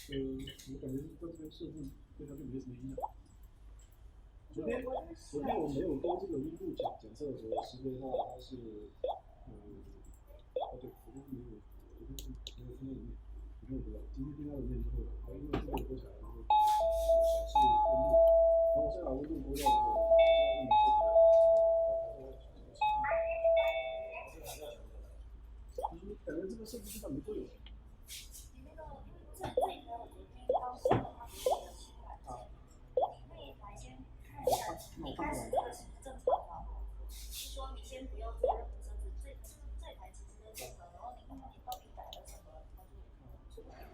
我感觉在这边设置对它就没什么影响。昨天我没有跟这个音度假设的时候，是因为它是对，昨天是没有听到里面，没有的。今天听到里面之后，然后因为这个播起来，然后显示温度，然后我现在把温度拨掉之后，就是感觉这个设置基本没作用。你那个这一台我昨天刚试了，它是7台，那一台先看一下，一开始这个是不正常的，是说你先不要做任何设置，这台其实是正常，然后你到底改了什么，它就出来了。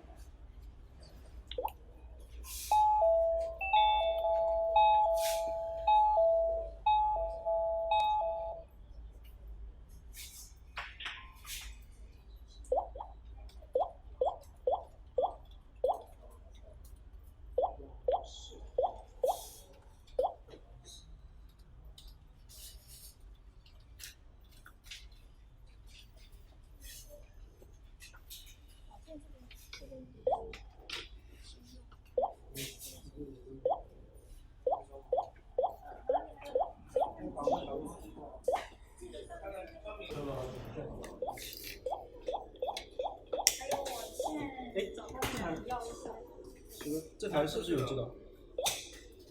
这台是不是有知道？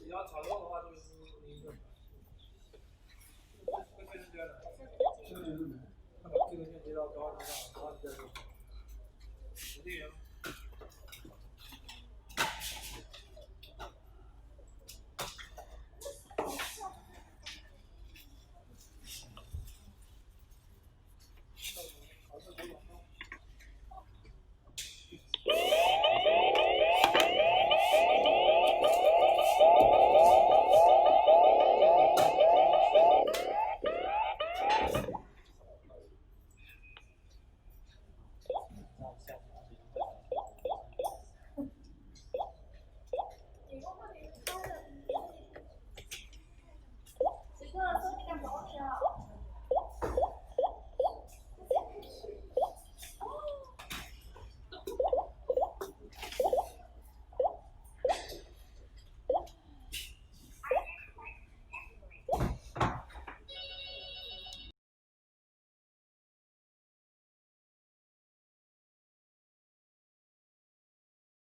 你要常用的话，就是一个，这个就是，这个线接到高压机上，高压机在这，实际原。